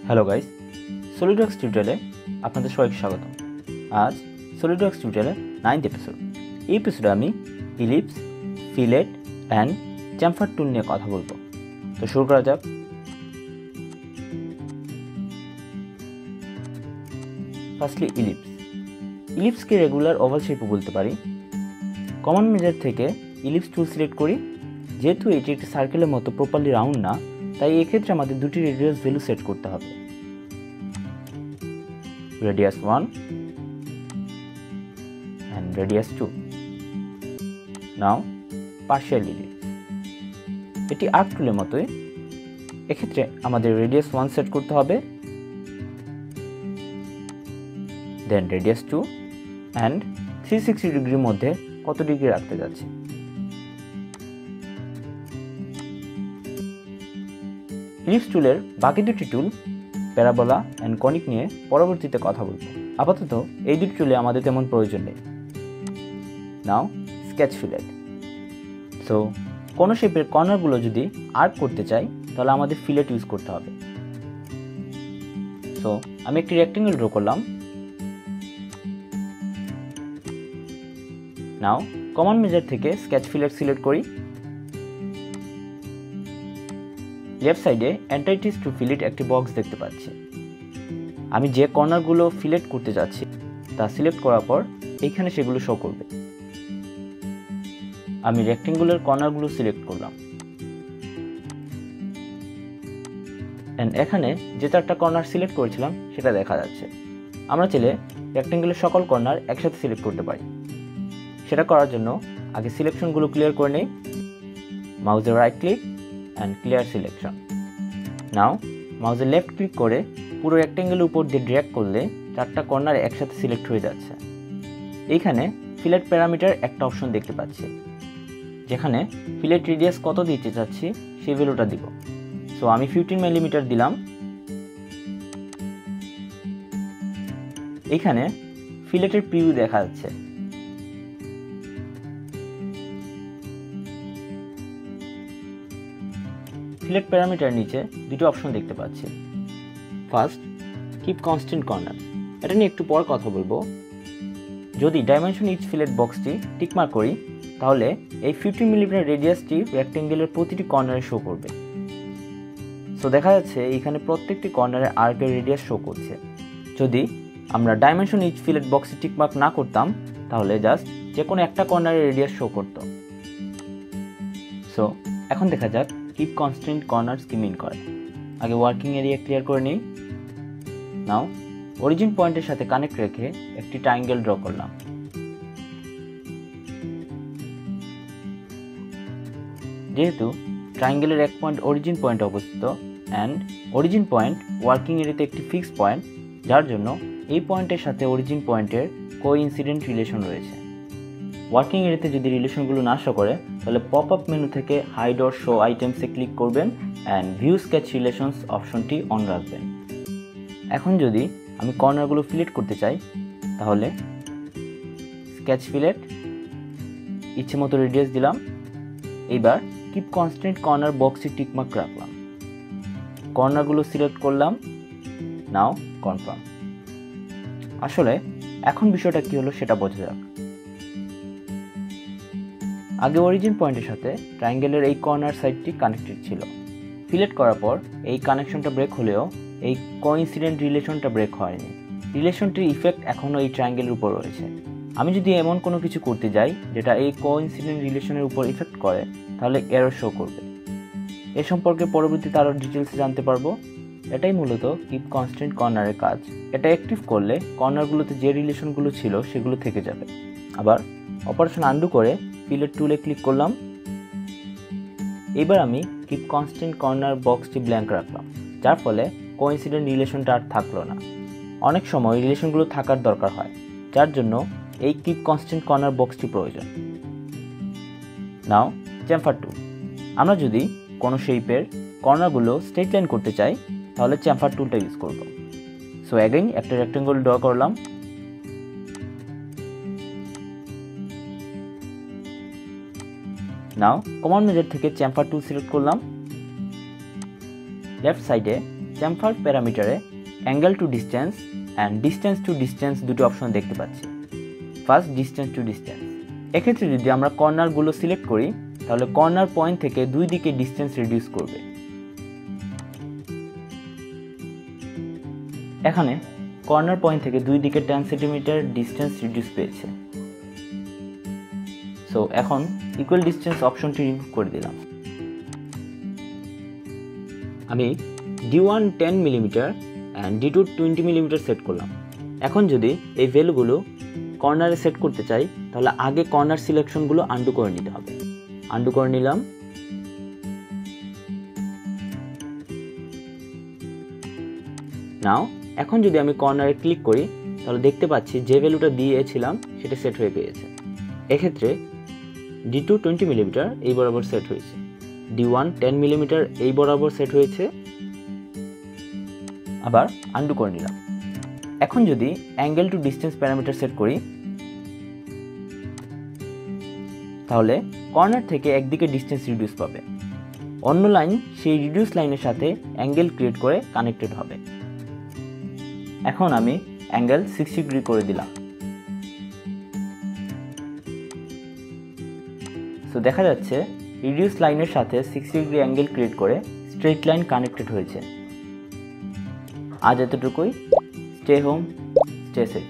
Hello guys, SolidWorks টিউটোরিয়ালে আপনাদের সবাইকে স্বাগতম। আজ সলিডওয়ার্কস টিউটোরিয়ালের 9th এপিসোড। এই এপিসোডে আমি ইলিপস, ফিলেট অ্যান্ড চ্যাম্ফার টুল নিয়ে কথা বলবো। তো শুরু করা যাক। ফার্স্টলি ইলিপসকে রেগুলার ওভাল শেপও বলতে পারি। কমন মেজার থেকে ইলিপস টুল সিলেক্ট করি। যেহেতু এটি একটি সার্কেলের মতো প্রপারলি রাউন্ড না, তাই এক্ষেত্রে আমাদের দুটি রেডিয়াস ভ্যালু সেট করতে হবে, radius 1 and radius 2। Now partial ellipse, এটি আর্ক টুলের মতোই। এক্ষেত্রে আমাদের রেডিয়াস 1 সেট করতে হবে, দেন রেডিয়াস 2 অ্যান্ড 360 ডিগ্রির মধ্যে কত ডিগ্রি রাখতে যাচ্ছি। ইলিপস টুলের বাকি দুটি টুল প্যারাবোলা অ্যান্ড কনিক নিয়ে পরবর্তীতে কথা বলবো। আপাতত এই দুটি টুলে আমাদের তেমন প্রয়োজন নেই। নাও স্কেচ ফিলেট। সো কোনো শেপের কর্নারগুলো যদি আর্ক করতে চাই তাহলে আমাদের ফিলেট ইউজ করতে হবে। সো আমি একটি রেক্টেঙ্গেল ড্র করলাম। নাও কমন মেজার থেকে স্কেচ ফিলেট সিলেক্ট করি। লেফট সাইডে এন্টাইটিস টু ফিলেট একটি বক্স দেখতে পাচ্ছি। আমি যে কর্নারগুলো ফিলেট করতে যাচ্ছি তা সিলেক্ট করার পর এইখানে সেগুলো শো করবে। আমি রেক্টেঙ্গুলার কর্নারগুলো সিলেক্ট করলাম এন্ড এখানে যে চারটা কর্নার সিলেক্ট করেছিলাম সেটা দেখা যাচ্ছে। আমরা চাইলে রেক্টেঙ্গুলার সকল কর্নার একসাথে সিলেক্ট করতে পারি। সেটা করার জন্য আগে সিলেকশনগুলো ক্লিয়ার করে নেই। মাউসের right click and clear selection. Now মাউসের লেফট ক্লিক করে পুরো রেক্টেঙ্গেলের উপর দিয়ে ড্র্যাগ করলে চারটা কর্নার একসাথে সিলেক্ট হয়ে যাচ্ছে। এইখানে ফিলেট প্যারামিটার একটা অপশন দেখতে পাচ্ছি, যেখানে ফিলেট রেডিয়াস কত দিতে চাচ্ছি সেই ভ্যালুটা দিব। সো আমি 15 মিলিমিটার দিলাম। এইখানে ফিলেটের প্রিভিউ দেখা যাচ্ছে। ফিলেট প্যারামিটার নিচে দুটো অপশন দেখতে পাচ্ছি। First, keep constant corner. এটা নিয়ে একটু পর কথা বলবো। যদি ডাইমেনশন ইচ ফিলেট বক্সটি টিকমার্ক করি তাহলে এই 15 মিলিমিটার রেডিয়াসটি রেক্টেঙ্গেলের প্রতিটি কর্নারে শো করবে। সো দেখা যাচ্ছে এইখানে প্রত্যেকটি কর্নারে আর্কের রেডিয়াস শো করছে। যদি আমরা ডাইমেনশন ইচ ফিলেট বক্সটি টিকমার্ক না করতাম তাহলে জাস্ট যে কোনো একটা কর্নারের রেডিয়াস শো করত। সো এখন দেখা যাক কিপ কনস্ট্যান্ট কর্নার্স কি মিন করে। আগে ওয়ার্কিং এরিয়া ক্লিয়ার করে নিই। নাও অরিজিন পয়েন্টের সাথে কানেক্ট রেখে একটি ট্রায়াঙ্গেল ড্র করলাম। যেহেতু ট্রায়াঙ্গেলের এক পয়েন্ট অরিজিন পয়েন্ট অবস্থিত অ্যান্ড অরিজিন পয়েন্ট ওয়ার্কিং এরিয়াতে একটি ফিক্সড পয়েন্ট, যার জন্য এই পয়েন্টের সাথে অরিজিন পয়েন্টের কোইন্সিডেন্ট রিলেশন রয়েছে। ওয়ার্কিং এরিয়াতে যদি রিলেশনগুলো না শো করে তাহলে পপ আপ মেনু থেকে হাইড অর শো আইটেমসে ক্লিক করবেন অ্যান্ড ভিউ স্কেচ রিলেশনস অপশনটি অন রাখবেন। এখন যদি আমি কর্নারগুলো ফিলেট করতে চাই তাহলে স্কেচ ফিলেট, ইচ্ছে মতো রেডিয়াস দিলাম। এইবার কিপ কনস্ট্যান্ট কর্নার বক্সে টিকমার্ক রাখলাম, কর্নারগুলো সিলেক্ট করলাম। নাও কনফার্ম। আসলে এখন বিষয়টা কি হলো সেটা বোঝা যাক। আগে অরিজিন পয়েন্টের সাথে ট্রায়াঙ্গেলের এই কর্নার সাইডটি কানেক্টেড ছিল। ফিলেট করার পর এই কানেকশনটা ব্রেক হলেও এই কোইন্সিডেন্ট রিলেশনটা ব্রেক হয়নি। রিলেশনটির ইফেক্ট এখনও এই ট্রায়াঙ্গেলের উপর রয়েছে। আমি যদি এমন কোনো কিছু করতে যাই যেটা এই কোইন্সিডেন্ট রিলেশনের উপর ইফেক্ট করে তাহলে এরর শো করবে। এ সম্পর্কে পরবর্তীতে আরও ডিটেলসে জানতে পারবো। এটাই মূলত কিপ কনস্ট্যান্ট কর্নারের কাজ। এটা অ্যাক্টিভ করলে কর্নারগুলোতে যে রিলেশনগুলো ছিল সেগুলো থেকে যাবে। আবার অপারেশন আন্ডু করে ফিলেট টুলে ক্লিক করলাম। এবার আমি কিপ কনস্ট্যান্ট কর্নার বক্সটি ব্ল্যাঙ্ক রাখলাম, যার ফলে কোইন্সিডেন্ট রিলেশনটা আর থাকলো না। অনেক সময় রিলেশনগুলো থাকার দরকার হয়, যার জন্য এই কিপ কনস্ট্যান্ট কর্নার বক্সটি প্রয়োজন। নাও চ্যাম্ফার টুল। আমরা যদি কোনো শেপের কর্নারগুলো স্ট্রেট লাইন করতে চাই তাহলে চ্যাম্ফার টুলটা ইউজ করব। সো অ্যাগেইন একটা রেক্টেঙ্গল ড্র করলাম। নাও কমন মেজার থেকে চ্যাম্ফার টুল সিলেক্ট করলাম। লেফট সাইডে চ্যামফার প্যারামিটারে angle to distance and distance to distance দুটো অপশন দেখতে পাচ্ছি। ফার্স্ট ডিস্টেন্স টু ডিস্টেন্স, এক্ষেত্রে যদি আমরা কর্নারগুলো সিলেক্ট করি তাহলে কর্নার পয়েন্ট থেকে দুই দিকে ডিস্টেন্স রিডিউস করবে। এখানে কর্নার পয়েন্ট থেকে দুই দিকে 10 সেন্টিমিটার ডিস্টেন্স রিডিউস পেয়েছে। সো এখন ইকুয়াল ডিস্টেন্স অপশনটি রিমুভ করে দিলাম। আমি D1 10 millimetre and D2 20 millimetre set করলাম। এখন যদি এই ভ্যালুগুলো কর্নারে সেট করতে চাই তাহলে আগে কর্নার সিলেকশনগুলো আনডু করে নিতে হবে। আনডু করে নিলাম। নাও এখন যদি আমি কর্নারে ক্লিক করি তাহলে দেখতে পাচ্ছি যে ভ্যালুটা দিয়েছিলাম সেটা সেট হয়ে গিয়েছে। এক্ষেত্রে D2 20 মিলিমিটার এই বরাবর সেট হয়েছে, D1 10 মিলিমিটার এই বরাবর সেট হয়েছে। আবার আনডু করে নিলাম। এখন যদি angle to distance parameter set করি তাহলে কর্নার থেকে একদিকে ডিস্টেন্স রিডিউস পাবে, অন্য লাইন সেই রিডিউস লাইনের সাথে অ্যাঙ্গেল ক্রিয়েট করে কানেক্টেড হবে। এখন আমি অ্যাঙ্গেল 60 ডিগ্রি করে দিলাম। সো দেখা যাচ্ছে রিডিউস লাইনের সাথে 60 ডিগ্রি অ্যাঙ্গেল ক্রিয়েট করে স্ট্রেট লাইন কানেক্টেড হয়েছে। আজ এতটুকুই। Stay home, stay safe.